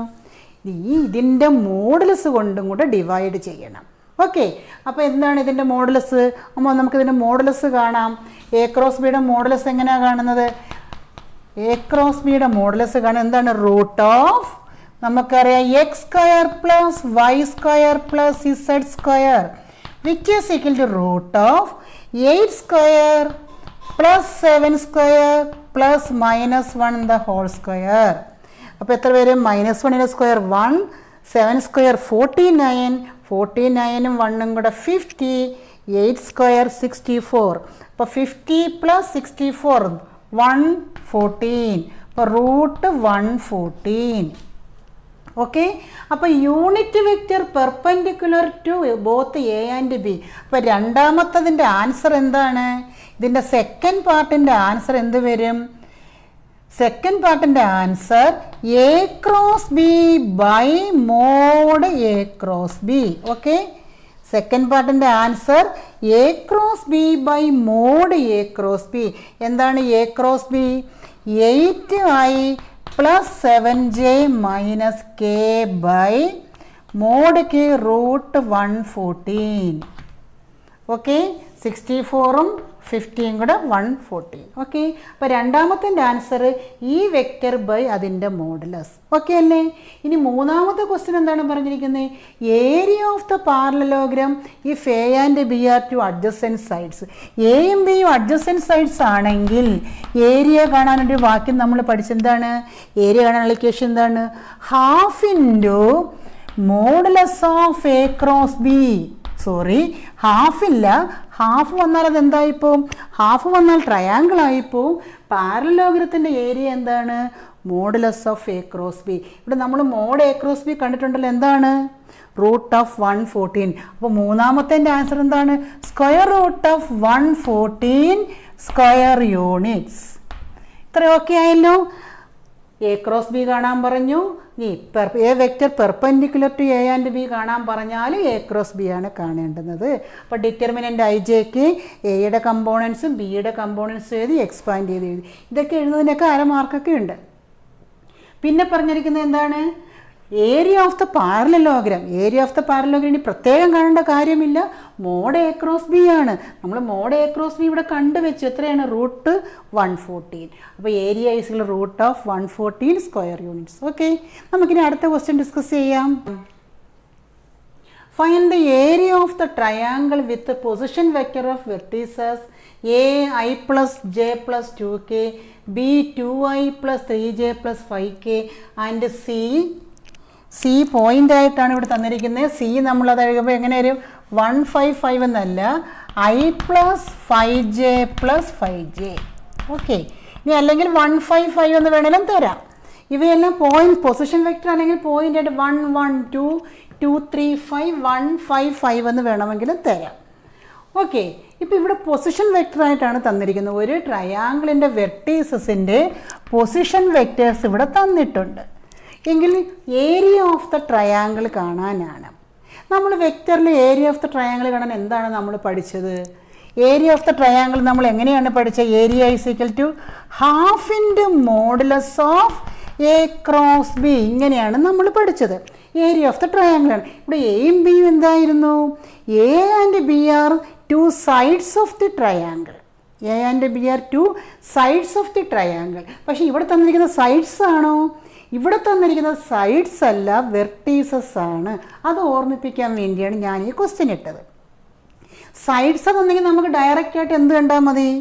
ഇതിൻ്റെ മോഡുലസ് കൊണ്ടും കൂടെ ഡിവൈഡ് ചെയ്യണം. ഓക്കെ, അപ്പോൾ എന്താണ് ഇതിൻ്റെ മോഡുലസ്? അപ്പോൾ നമുക്കിതിൻ്റെ മോഡുലസ് കാണാം. A ക്രോസ് ബിയുടെ മോഡുലസ് എങ്ങനെയാണ് കാണുന്നത്? A ക്രോസ് ബിയുടെ മോഡുലസ് കാണാൻ എന്താണ്? റൂട്ട് ഓഫ് നമുക്കറിയാം x² + y² + z² which is equal to root of 8² + 7² + -1 the whole square. അപ്പോൾ എത്ര വരും? -1ൻ്റെ സ്ക്വയർ 1, 7² 49, 49ഉം 1ഉം കൂടെ 50, 8² 64. അപ്പോൾ 50 + 64 114. അപ്പോൾ റൂട്ട് 114. ഓക്കെ, അപ്പോൾ unit vector perpendicular to both A and B. അപ്പോൾ രണ്ടാമത്തതിൻ്റെ ആൻസർ എന്താണ്? ഇതിൻ്റെ സെക്കൻഡ് പാർട്ടിൻ്റെ ആൻസർ എന്ത് വരും? സെക്കൻഡ് പാർട്ടിൻ്റെ answer A cross B by mod A cross B. Okay, second പാർട്ടിൻ്റെ answer A cross B by mod A cross B. എന്താണ് A cross B? 8i + 7j - k by mod k root 114. Okay, 64ഉം 50യും കൂടെ 114. Okay, അപ്പോൾ രണ്ടാമത്തെ answer ഈ vector by അതിൻ്റെ modulus. Okay അല്ലേ? ഇനി മൂന്നാമത്തെ ക്വസ്റ്റ്യൻ എന്താണ് പറഞ്ഞിരിക്കുന്നത്? Area of the parallelogram if A and B are two adjacent sides. എയും ബിയും അഡ്ജസൻറ്റ് സൈഡ്സ് ആണെങ്കിൽ ഏരിയ കാണാനൊരു വാക്യം നമ്മൾ പഠിച്ചെന്താണ്? ഏരിയ കാണാനുള്ള ഇക്വേഷൻ എന്താണ്? Half into modulus of A cross B. Sorry, ഹാഫില്ല, ഹാഫ് വന്നാൽ അത് എന്തായിപ്പോവും? ഹാഫ് വന്നാൽ ട്രയാങ്കിൾ ആയിപ്പോവും. പാരലലോഗ്രത്തിൻ്റെ ഏരിയ എന്താണ്? Modulus of A cross B. ഇവിടെ നമ്മൾ മോഡ് A ക്രോസ് ബി കണ്ടിട്ടുണ്ടല്ലോ. എന്താണ്? Root of 114. അപ്പോൾ മൂന്നാമത്തെ ആൻസർ എന്താണ്? Square root of 114 square units. ഇത്ര ഓക്കെ ആയല്ലോ? A ക്രോസ് ബി കാണാൻ പറഞ്ഞു, ഇനി a vector perpendicular to A and B കാണാൻ പറഞ്ഞാൽ എ ക്രോസ് ബി ആണ് കാണേണ്ടുന്നത്. അപ്പോൾ ഡിറ്റർമിനൻ്റ് ഐ ജെക്ക് എയുടെ കമ്പോണൻസും ബിയുടെ കമ്പോണൻസും എഴുതി എക്സ്പാൻഡ് ചെയ്ത് എഴുതി. ഇതൊക്കെ എഴുതുന്നതിനൊക്കെ അര മാർക്കൊക്കെ ഉണ്ട്. പിന്നെ പറഞ്ഞിരിക്കുന്നത് എന്താണ്? Area of the parallelogram. Area of the parallelogram ഇനി പ്രത്യേകം കാണേണ്ട കാര്യമില്ല, മോഡ് എ ക്രോസ് ബി ആണ്. നമ്മൾ മോഡ് എ ക്രോസ് ബി ഇവിടെ കണ്ടുവെച്ചു. എത്രയാണ്? റൂട്ട് 114. അപ്പോൾ area is root of 114 square units. Okay, നമുക്കിനി അടുത്ത ക്വസ്റ്റ്യൻ ഡിസ്കസ് ചെയ്യാം. Find the area of the triangle with position vector of vertices A i plus j plus 2k, B 2i plus 3j plus 5k and C point ആയിട്ടാണ് ഇവിടെ തന്നിരിക്കുന്നത്. C നമ്മളത് എഴുതുമ്പോൾ എങ്ങനെ വരും? 155 എന്നല്ല, I plus 5j plus 5j. Okay, ഇനി അല്ലെങ്കിൽ 155 എന്ന് വേണമെങ്കിലും തരാം. ഇവയെല്ലാം പോയിന്റ് പൊസിഷൻ വെക്റ്റർ അല്ലെങ്കിൽ പോയിൻ്റ് ആയിട്ട് 1 1 2 2 3 5 155 എന്ന് വേണമെങ്കിലും തരാം. ഓക്കെ, ഇപ്പോൾ ഇവിടെ പൊസിഷൻ വെക്റ്ററായിട്ടാണ് തന്നിരിക്കുന്നത്. ഒരു ട്രയാങ്കിളിൻ്റെ വെർട്ടീസസിൻ്റെ പൊസിഷൻ വെക്റ്റേഴ്സ് ഇവിടെ തന്നിട്ടുണ്ട്. എങ്കിൽ ഏരിയ ഓഫ് ദ ട്രയാങ്കിൾ കാണാനാണ്. നമ്മൾ വെക്റ്ററിൽ ഏരിയ ഓഫ് ദ ട്രയാങ്കിൾ കാണാൻ എന്താണ് നമ്മൾ പഠിച്ചത്? ഏരിയ ഓഫ് ദ ട്രയാങ്കിൾ നമ്മൾ എങ്ങനെയാണ് പഠിച്ചത്? Area is equal to half into modulus of A cross B. ഇങ്ങനെയാണ് നമ്മൾ പഠിച്ചത്. ഏരിയ ഓഫ് ദ ട്രയാങ്കിളാണ്. ഇവിടെ എയും ബിയും എന്തായിരുന്നു? A and B are two sides of the triangle. A and B are two sides of the triangle. പക്ഷേ ഇവിടെ തന്നിരിക്കുന്ന സൈഡ്സ് ആണോ? ഇവിടെ തന്നിരിക്കുന്ന സൈഡ്സ് അല്ല, വെർട്ടീസസ് ആണ്. അത് ഓർമ്മിപ്പിക്കാൻ വേണ്ടിയാണ് ഞാൻ ഈ ക്വസ്റ്റ്യൻ ഇട്ടത്. സൈഡ്സ് അതെന്നെങ്കിൽ നമുക്ക് ഡയറക്റ്റ് ആയിട്ട് എന്ത് കണ്ടാൽ മതി?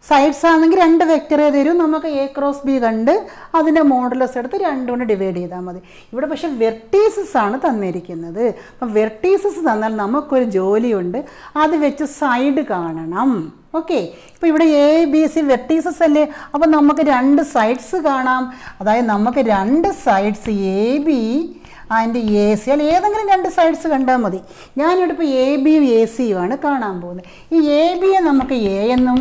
സൈഡ്സ് ആണെങ്കിൽ 2 വെക്റ്ററേ തരും. നമുക്ക് എ ക്രോസ് ബി കണ്ട് അതിൻ്റെ മോഡുലസ് എടുത്ത് 2 കൊണ്ട് ഡിവൈഡ് ചെയ്താൽ മതി. ഇവിടെ പക്ഷേ വെർട്ടീസസ് ആണ് തന്നിരിക്കുന്നത്. അപ്പം വെർട്ടീസസ് തന്നാൽ നമുക്കൊരു ജോലിയുണ്ട്, അത് വെച്ച് സൈഡ് കാണണം. ഓക്കെ, ഇപ്പോൾ ഇവിടെ എ ബി സി വെർട്ടീസസ് അല്ലേ, അപ്പോൾ നമുക്ക് 2 സൈഡ്സ് കാണാം. അതായത് നമുക്ക് 2 sides A B and A C, അല്ല ഏതെങ്കിലും 2 സൈഡ്സ് കണ്ടാൽ മതി. ഞാനിവിടെ ഇപ്പോൾ എ ബിയും എ സിയും ആണ് കാണാൻ പോകുന്നത്. ഈ എ ബിയെ നമുക്ക് എ എന്നും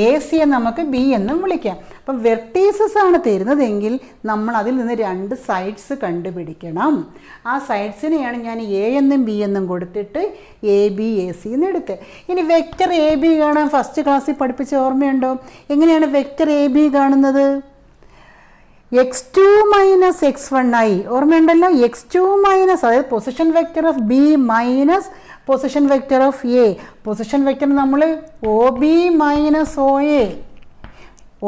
എ സിയെ നമുക്ക് ബി എന്നും വിളിക്കാം. അപ്പം വെർട്ടീസസ് ആണ് തരുന്നതെങ്കിൽ നമ്മൾ അതിൽ നിന്ന് 2 സൈഡ്സ് കണ്ടുപിടിക്കണം. ആ സൈഡ്സിനെയാണ് ഞാൻ എ എന്നും ബി എന്നും കൊടുത്തിട്ട് എ ബി എ സി എന്ന് എടുത്ത്. ഇനി വെക്റ്റർ എ ബി കാണാൻ ഫസ്റ്റ് ക്ലാസ്സിൽ പഠിപ്പിച്ച ഓർമ്മയുണ്ടോ? എങ്ങനെയാണ് വെക്റ്റർ എ ബി കാണുന്നത്? x2 മൈനസ് x1i ഓർമ്മയുണ്ടല്ലോ. x2 മൈനസ്, അതായത് position vector of B minus position vector of A. Position vector നമ്മൾ O B minus O A.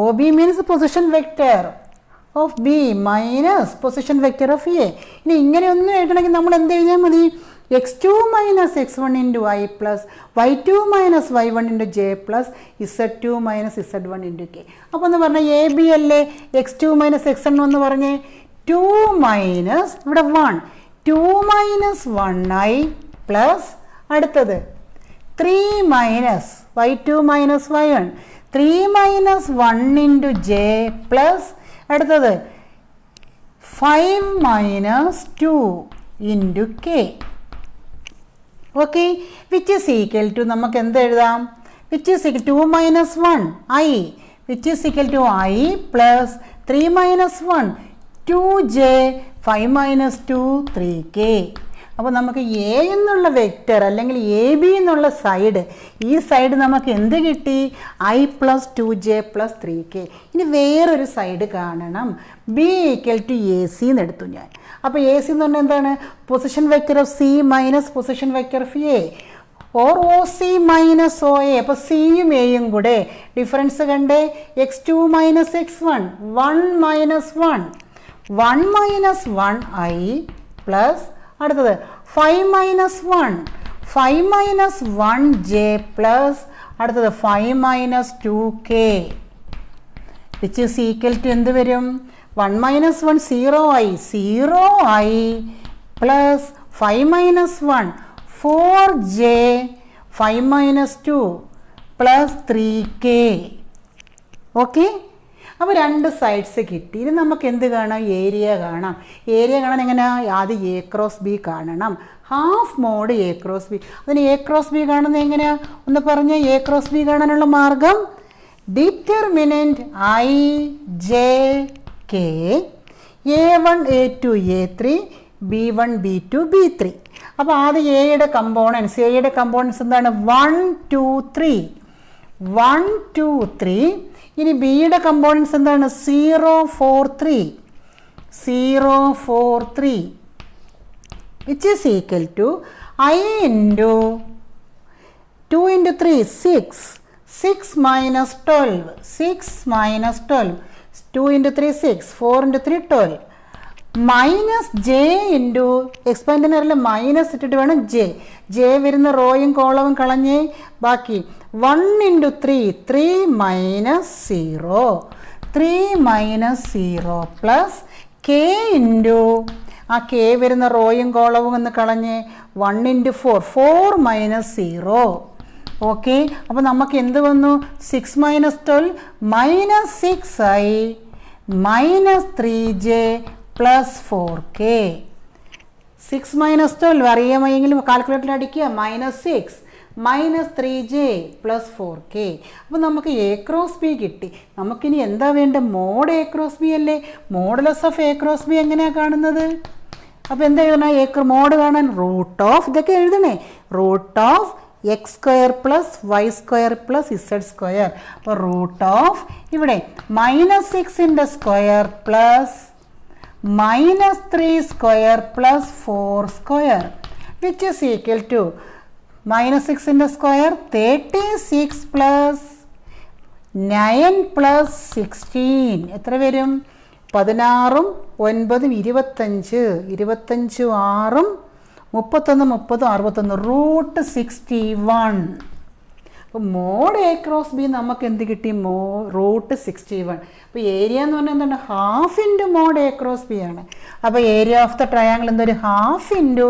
O B means position vector of B minus position vector of A. ഇനി ഇങ്ങനെയൊന്നും എഴുതണമെങ്കിൽ നമ്മൾ എന്ത് എഴുതിയാൽ മതി? x2 minus x1 into I plus y2 minus y1 into J plus z2 minus z1 into K. അപ്പോൾ എന്ന് പറഞ്ഞാൽ എ ബി അല്ലേ? x2 മൈനസ് x1 എന്ന് പറഞ്ഞേ 2 മൈനസ് ഇവിടെ 1 2 മൈനസ് 1i പ്ലസ് അടുത്തത് 3 minus y2 minus y1 3 minus 1 into J plus അടുത്തത് 5 minus 2 into k. Okay, which is equal to നമുക്ക് എന്ത് എഴുതാം? Which is equal 2 minus 1 i, which is equal to i plus 3 minus 1 2j 5 minus 2 3k. അപ്പോൾ നമുക്ക് A എന്നുള്ള vector അല്ലെങ്കിൽ A B എന്നുള്ള side, ഈ സൈഡ് നമുക്ക് എന്ത് കിട്ടി? I plus 2j plus 3k. ഇനി വേറൊരു സൈഡ് കാണണം. B equal to A C എന്ന് എടുത്തു ഞാൻ. അപ്പോൾ എ സി എന്ന് പറഞ്ഞാൽ എന്താണ്? Position vector of C minus position vector of A or O C minus O A. അപ്പോൾ സിയും എയും കൂടെ ഡിഫറൻസ് കണ്ടേ. x2 minus x1 1 minus 1 minus 1i plus അടുത്തത് 5 മൈനസ് 5 മൈനസ് 1j പ്ലസ് അടുത്തത് 5 minus 2k which is equal to എന്ത് വരും? 1 minus 1 0i plus 5 minus 1 4j 5 minus 2 plus 3k. Okay, അപ്പോൾ 2 സൈഡ്സ് കിട്ടി. ഇനി നമുക്ക് എന്ത് കാണാം? ഏരിയ കാണാം. ഏരിയ കാണാൻ എങ്ങനെയാ? ആദ്യം എ ക്രോസ് ബി കാണണം. Half mod A cross B. അതിന് എ ക്രോസ് ബി കാണുന്നത് എങ്ങനെയാ? ഒന്ന് പറഞ്ഞ്. എ ക്രോസ് ബി കാണാനുള്ള മാർഗം determinant I J k A1 A2 A3 B1 B2 B3. അപ്പോൾ ആദ്യം എയുടെ കമ്പോണൻസ് എന്താണ് 1 2 3 1 2 3. ഇനി ബിയുടെ കമ്പോണൻസ് എന്താണ് 0 4 3 0 4 3 which is equal to I into 2 into 3 6 6 minus 12 6 minus 12 2 into 3 6 4 into 3 12 minus J into എക്സ്പാൻഡിനറിൽ മൈനസ് ഇട്ടിട്ട് വേണം ജെ വരുന്ന റോയും കോളവും കളഞ്ഞ് ബാക്കി 1 into 3 3 minus 0 3 minus 0 plus K into ആ കെ വരുന്ന റോയും കോളവും എന്ന് കളഞ്ഞ് 1 into 4 4 minus 0. ഓക്കെ, അപ്പോൾ നമുക്ക് എന്ത് വന്നു 6 minus 12 minus 6i minus 3j plus 4k. 6 minus 12 അറിയാമെങ്കിലും കാൽക്കുലേറ്ററിൽ അടിക്കുക -6 minus 3j plus 4k. അപ്പോൾ നമുക്ക് എ ക്രോസ് ബി കിട്ടി. നമുക്കിനി എന്താ വേണ്ട? മോഡ് എ ക്രോസ് ബി അല്ലേ? Modulus of A cross B എങ്ങനെയാണ് കാണുന്നത്? അപ്പോൾ എന്താ എഴുതണം? മോഡ് കാണാൻ റൂട്ട് ഓഫ് ഇതൊക്കെ എഴുതണേ. Root of X square plus Y square plus Z square. അപ്പോൾ റൂട്ട് ഓഫ് ഇവിടെ -6 square plus -3 square plus 4 square which is equal to -6 square 36 plus 9 plus 16 എത്ര വരും? 16ഉം 9ഉം 25 25 6ഉം 31 30 61 റൂട്ട് 61. അപ്പോൾ മോഡ് എ ക്രോസ് ബി നമുക്ക് എന്ത് കിട്ടി? റൂട്ട് 61. അപ്പോൾ ഏരിയ എന്ന് പറഞ്ഞാൽ എന്താണ്? Half into mod A cross B ആണ്. അപ്പോൾ ഏരിയ ഓഫ് ദ ട്രയാങ്കിൾ എന്തൊരു half into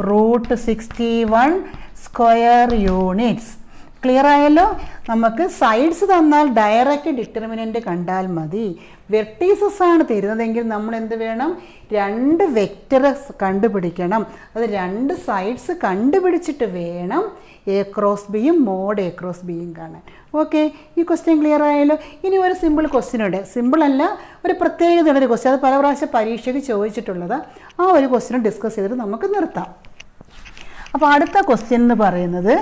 root 61 square units. Clear ആയല്ലോ? നമുക്ക് സൈഡ്സ് തന്നാൽ ഡയറക്റ്റ് ഡിറ്റർമിനൻ്റ് കണ്ടാൽ മതി. വെർട്ടീസസ് ആണ് തരുന്നതെങ്കിൽ നമ്മൾ എന്ത് വേണം? 2 വെക്റ്റർ കണ്ടുപിടിക്കണം. അത് 2 സൈഡ്സ് കണ്ടുപിടിച്ചിട്ട് വേണം എ ക്രോസ് ബിയും മോഡ് എ ക്രോസ് ബിയും കാണാൻ. ഓക്കെ, ഈ ക്വസ്റ്റ്യൻ ക്ലിയർ ആയല്ലോ? ഇനി ഒരു സിമ്പിൾ ക്വസ്റ്റ്യൻ ഉണ്ട്. സിമ്പിൾ അല്ല, ഒരു പ്രത്യേകതയുള്ള ഒരു ക്വസ്റ്റ്യൻ. അത് പല പ്രാവശ്യം പരീക്ഷയ്ക്ക് ചോദിച്ചിട്ടുള്ളത്. ആ ഒരു ക്വസ്റ്റ്യൻ ഡിസ്കസ് ചെയ്തിട്ട് നമുക്ക് നിർത്താം. അപ്പോൾ അടുത്ത ക്വസ്റ്റ്യൻ എന്ന് പറയുന്നത്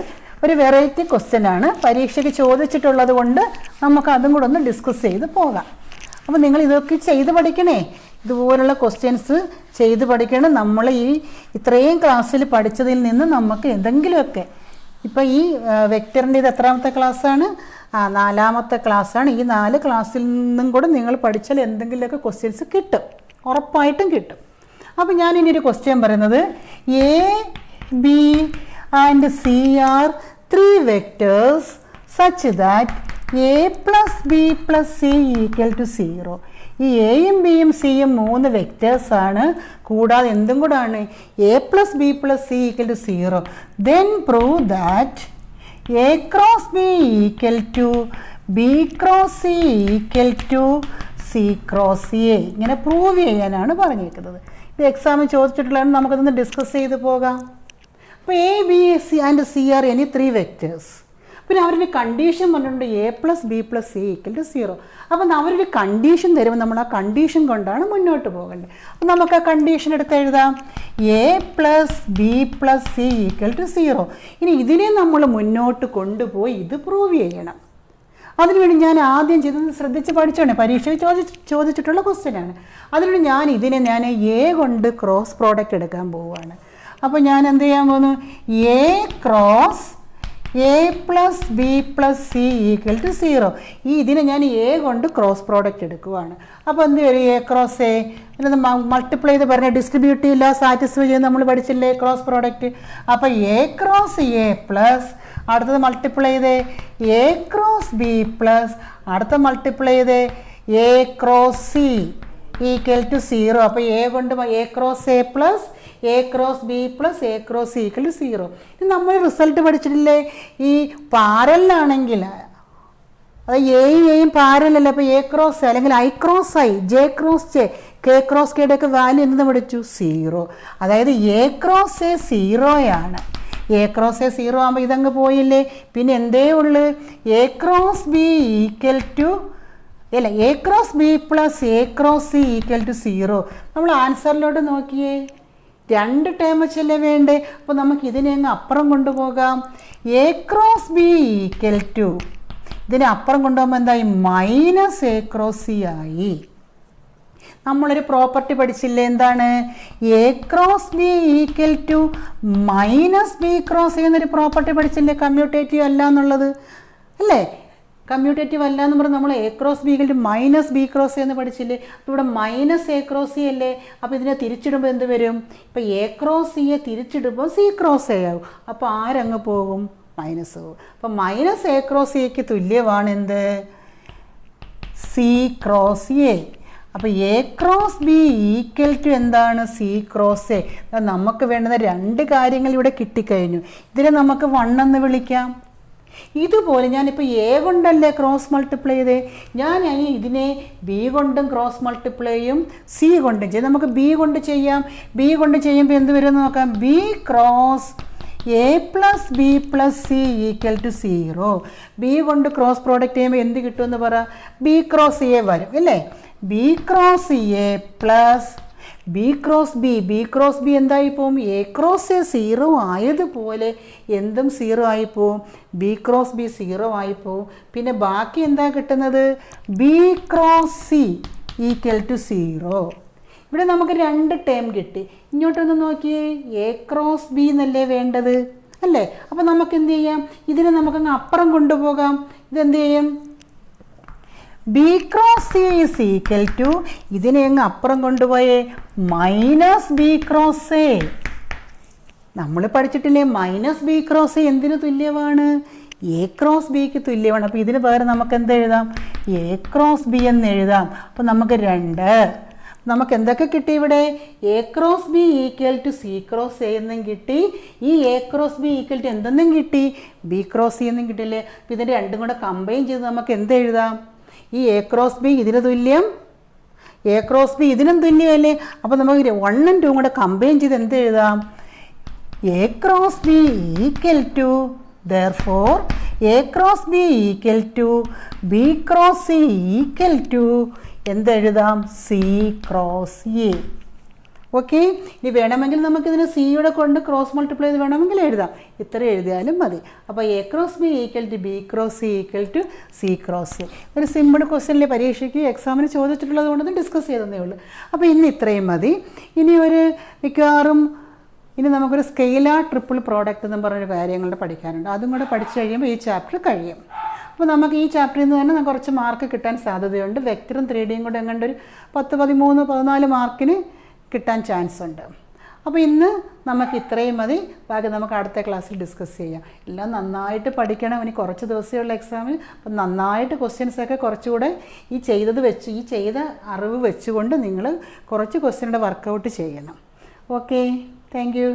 ഒരു വെറൈറ്റി ക്വസ്റ്റ്യൻ ആണ്. പരീക്ഷയ്ക്ക് ചോദിച്ചിട്ടുള്ളത് കൊണ്ട് നമുക്ക് അതും കൂടെ ഒന്ന് ഡിസ്കസ് ചെയ്ത് പോകാം. അപ്പോൾ നിങ്ങൾ ഇതൊക്കെ ചെയ്ത് പഠിക്കണേ. ഇതുപോലുള്ള ക്വസ്റ്റ്യൻസ് ചെയ്ത് പഠിക്കണം. നമ്മൾ ഇത്രയും ക്ലാസ്സിൽ പഠിച്ചതിൽ നിന്ന് നമുക്ക് എന്തെങ്കിലുമൊക്കെ ഇപ്പോൾ ഈ വെക്റ്ററിൻ്റെ ഇത് എത്രാമത്തെ ക്ലാസ്സാണ്? 4ാമത്തെ ക്ലാസ്സാണ്. ഈ 4 ക്ലാസ്സിൽ നിന്നും കൂടെ നിങ്ങൾ പഠിച്ചാൽ എന്തെങ്കിലുമൊക്കെ ക്വസ്റ്റ്യൻസ് കിട്ടും, ഉറപ്പായിട്ടും കിട്ടും. അപ്പോൾ ഞാൻ ഇനി ഒരു ക്വസ്റ്റ്യൻ പറയുന്നത് A B and C are 3 vectors such that A plus B plus C equal to 0. ഈ എയും ബിയും സിയും 3 വെക്റ്റേഴ്സാണ്. കൂടാതെ എന്തും കൂടാണ്? A plus B plus C equal to 0. Then prove that A cross B equal to B cross C equal to C cross A. ഇങ്ങനെ prove ചെയ്യാനാണ് പറഞ്ഞേക്കുന്നത്. ഇത് എക്സാമിൽ ചോദിച്ചിട്ടുള്ളതാണ്. നമുക്കതൊന്ന് ഡിസ്കസ് ചെയ്ത് പോകാം. അപ്പോൾ A B C and C are any 3 vectors. പിന്നെ അവരൊരു കണ്ടീഷൻ പറഞ്ഞിട്ടുണ്ട് A plus B plus C equal to 0. അപ്പം അവരൊരു കണ്ടീഷൻ തരുമ്പോൾ നമ്മൾ ആ കണ്ടീഷൻ കൊണ്ടാണ് മുന്നോട്ട് പോകേണ്ടത്. അപ്പം നമുക്ക് ആ കണ്ടീഷൻ എടുത്ത് എഴുതാം. A plus B plus C equal to 0. ഇനി ഇതിനെ നമ്മൾ മുന്നോട്ട് കൊണ്ടുപോയി ഇത് പ്രൂവ് ചെയ്യണം. അതിനുവേണ്ടി ഞാൻ ആദ്യം ചെയ്തത് ശ്രദ്ധിച്ച് പഠിച്ചോണേ. പരീക്ഷയിൽ ചോദിച്ചിട്ടുള്ള ക്വസ്റ്റ്യനാണ്. അതിനുവേണ്ടി ഞാൻ എ കൊണ്ട് ക്രോസ് പ്രോഡക്റ്റ് എടുക്കാൻ പോവുകയാണ്. അപ്പോൾ ഞാൻ എന്ത് ചെയ്യാൻ പോകുന്നു? A cross A plus B plus C equal to 0. ഇതിനെ ഞാൻ എ കൊണ്ട് ക്രോസ് പ്രോഡക്റ്റ് എടുക്കുവാണ്. അപ്പോൾ എന്ത് വരും? എ ക്രോസ് എ പിന്നെ മൾട്ടിപ്ലൈ ചെയ്ത് പറഞ്ഞ ഡിസ്ട്രിബ്യൂട്ട് ചെയ്യില്ല, സാറ്റിസ്ഫൈ ചെയ്ത് നമ്മൾ പഠിച്ചില്ലേ ക്രോസ് പ്രോഡക്റ്റ്. അപ്പോൾ എ ക്രോസ് എ പ്ലസ് അടുത്തത് മൾട്ടിപ്ലൈ ചെയ്ത് എ ക്രോസ് ബി പ്ലസ് അടുത്ത മൾട്ടിപ്ലൈ ചെയ്ത് A cross C equal to 0. അപ്പോൾ എ കൊണ്ട് A cross A plus A cross B plus A cross C equal to 0. ഇത് നമ്മൾ result പഠിച്ചിട്ടില്ലേ? ഈ പാരലാണെങ്കിൽ അത് എയും പാരലല്ല. അപ്പോൾ എ ക്രോസ് അല്ലെങ്കിൽ I cross I, J cross J, K cross കെയുടെ ഒക്കെ വാല്യൂ എന്തെന്ന് പഠിച്ചു? 0. അതായത് A cross A 0 A cross A 0 ആകുമ്പോൾ ഇതങ്ങ് പോയില്ലേ. പിന്നെ എന്തേ ഉള്ളു? A cross B equal to അല്ല A cross B plus A cross C equal to 0. നമ്മൾ ആൻസറിലോട്ട് നോക്കിയേ, 2 ടേം വെച്ചല്ലേ വേണ്ടേ. അപ്പോൾ നമുക്ക് ഇതിനെ അങ്ങ് അപ്പുറം കൊണ്ടുപോകാം. A cross B equal to, ഇതിനെ അപ്പുറം കൊണ്ടുപോകുമ്പോൾ എന്തായി, മൈനസ് എ ക്രോസ് സി ആയി. നമ്മളൊരു പ്രോപ്പർട്ടി പഠിച്ചില്ലേ, എന്താണ്, A cross B equal to minus B cross C എന്നൊരു പ്രോപ്പർട്ടി പഠിച്ചില്ലേ, കമ്മ്യൂട്ടേറ്റീവ് അല്ല എന്നുള്ളത് അല്ലേ. കമ്മ്യൂട്ടേറ്റീവ് അല്ല എന്ന് പറഞ്ഞാൽ നമ്മൾ A cross B equal to minus B cross C എന്ന് പഠിച്ചില്ലേ. അപ്പോൾ ഇവിടെ മൈനസ് എ ക്രോസ് സി അല്ലേ. അപ്പോൾ ഇതിനെ തിരിച്ചിടുമ്പോൾ എന്ത് വരും, ഇപ്പോൾ എ ക്രോസ് സിയെ തിരിച്ചിടുമ്പോൾ സി ക്രോസ് എ ആവും. അപ്പോൾ ആരങ്ങ് പോകും, മൈനസ് പോകും. അപ്പോൾ മൈനസ് എ ക്രോസ് സിക്ക് തുല്യമാണ് എന്ത്, സി ക്രോസ് എ. അപ്പോൾ A cross B equal to എന്താണ്, സി ക്രോസ് എ. നമുക്ക് വേണ്ടുന്ന 2 കാര്യങ്ങൾ ഇവിടെ കിട്ടിക്കഴിഞ്ഞു. ഇതിനെ നമുക്ക് 1 എന്ന് വിളിക്കാം. ഇതുപോലെ ഞാനിപ്പോൾ എ കൊണ്ടല്ലേ ക്രോസ് മൾട്ടിപ്ലൈ ചെയ്തേ, ഞാൻ ഇതിനെ ബി കൊണ്ടും ക്രോസ് മൾട്ടിപ്ലൈ ചെയ്യും, സി കൊണ്ടും ചെയ്യും. നമുക്ക് ബി കൊണ്ട് ചെയ്യാം. ബി കൊണ്ട് ചെയ്യുമ്പോൾ എന്ത് വരുമെന്ന് നോക്കാം, B cross A plus B plus C equal to 0. B കൊണ്ട് ക്രോസ് പ്രോഡക്റ്റ് ചെയ്യുമ്പോൾ എന്ത് കിട്ടുമെന്ന് പറ, ബി ക്രോസ് എ വരും അല്ലേ. B cross A plus B cross B, B cross B എന്തായി പോവും, എ ക്രോസ് എ 0 ആയതുപോലെ എന്തും 0 ആയിപ്പോവും, ബി ക്രോസ് ബി 0 ആയിപ്പോവും. പിന്നെ ബാക്കി എന്താ കിട്ടുന്നത്, B cross C equal to 0. ഇവിടെ നമുക്ക് 2 ടേം കിട്ടി. ഇങ്ങോട്ടൊന്ന് നോക്കിയേ, എ ക്രോസ് ബി എന്നല്ലേ വേണ്ടത് അല്ലേ. അപ്പോൾ നമുക്ക് എന്ത് ചെയ്യാം, ഇതിനെ നമുക്കങ്ങ് അപ്പുറം കൊണ്ടുപോകാം. ഇതെന്ത് ചെയ്യും, B cross C is equal to, ഇതിനെ അങ്ങ് അപ്പുറം കൊണ്ടുപോയേ, മൈനസ് ബി ക്രോസ് എ. നമ്മൾ പഠിച്ചിട്ടില്ലേ, മൈനസ് ബി ക്രോസ് എ എന്തിനു തുല്യമാണ്, എ ക്രോസ് ബിക്ക് തുല്യമാണ്. അപ്പോൾ ഇതിന് പകരം നമുക്ക് എന്ത് എഴുതാം, എ ക്രോസ് ബി എന്ന് എഴുതാം. അപ്പോൾ നമുക്ക് 2, നമുക്ക് എന്തൊക്കെ കിട്ടി ഇവിടെ, A cross B equal to C cross A എന്നും കിട്ടി, ഈ A cross B equal to എന്തെന്നും കിട്ടി, ബി ക്രോസ് സി എന്നും കിട്ടില്ലേ. അപ്പോൾ ഇതിൻ്റെ 2 കൂടെ കമ്പൈൻ ചെയ്ത് നമുക്ക് എന്ത് എഴുതാം, ഈ എ ക്രോസ് ബി ഇതിന് തുല്യം, എ ക്രോസ് ബി ഇതിനും തുല്യമല്ലേ. അപ്പോൾ നമുക്ക് 1 ഉം 2 കൂടെ കമ്പൈൻ ചെയ്ത് എന്ത് എഴുതാം, A cross B equal to, therefore A cross B equal to B cross C equal to എന്തെഴുതാം, സി ക്രോസ് എ. ഓക്കെ, ഇനി വേണമെങ്കിൽ നമുക്കിതിന് സിയുടെ കൊണ്ട് ക്രോസ് മൾട്ടിപ്ലൈ ചെയ്ത് വേണമെങ്കിൽ എഴുതാം. ഇത്ര എഴുതിയാലും മതി. അപ്പോൾ A cross B equal to B cross C equal to C cross A. ഒരു സിമ്പിൾ ക്വസ്റ്റ്യനിലെ പരീക്ഷയ്ക്ക് എക്സാമിന് ചോദിച്ചിട്ടുള്ളത് കൊണ്ടൊന്ന് ഡിസ്കസ് ചെയ്തതേ ഉള്ളൂ. അപ്പോൾ ഇന്ന് ഇത്രയും മതി. ഇനി ഒരു മിക്കവാറും ഇനി നമുക്കൊരു സ്കെയിലാർ ട്രിപ്പിൾ പ്രോഡക്റ്റ് എന്നും പറഞ്ഞൊരു കാര്യങ്ങളുടെ പഠിക്കാനുണ്ട്. അതും കൂടെ പഠിച്ചു കഴിയുമ്പോൾ ഈ ചാപ്റ്റർ കഴിയും. അപ്പോൾ നമുക്ക് ഈ ചാപ്റ്ററിൽ നിന്ന് തന്നെ കുറച്ച് മാർക്ക് കിട്ടാൻ സാധ്യതയുണ്ട്. വെക്ടറും 3Dയും കൂടെ എങ്ങാണ്ട് ഒരു 10, 13, 14 മാർക്കിന് കിട്ടാൻ ചാൻസ് ഉണ്ട്. അപ്പോൾ ഇന്ന് നമുക്ക് ഇത്രയും മതി. ബാക്കി നമുക്ക് അടുത്ത ക്ലാസ്സിൽ ഡിസ്കസ് ചെയ്യാം. എല്ലാം നന്നായിട്ട് പഠിക്കണം. ഇനി കുറച്ച് ദിവസമേ ഉള്ള എക്സാമിന്. അപ്പം നന്നായിട്ട് ക്വസ്റ്റ്യൻസൊക്കെ കുറച്ചുകൂടെ ഈ ചെയ്ത അറിവ് വെച്ചുകൊണ്ട് നിങ്ങൾ കുറച്ച് ക്വസ്റ്റ്യനുടെ വർക്കൗട്ട് ചെയ്യണം. Okay, thank you.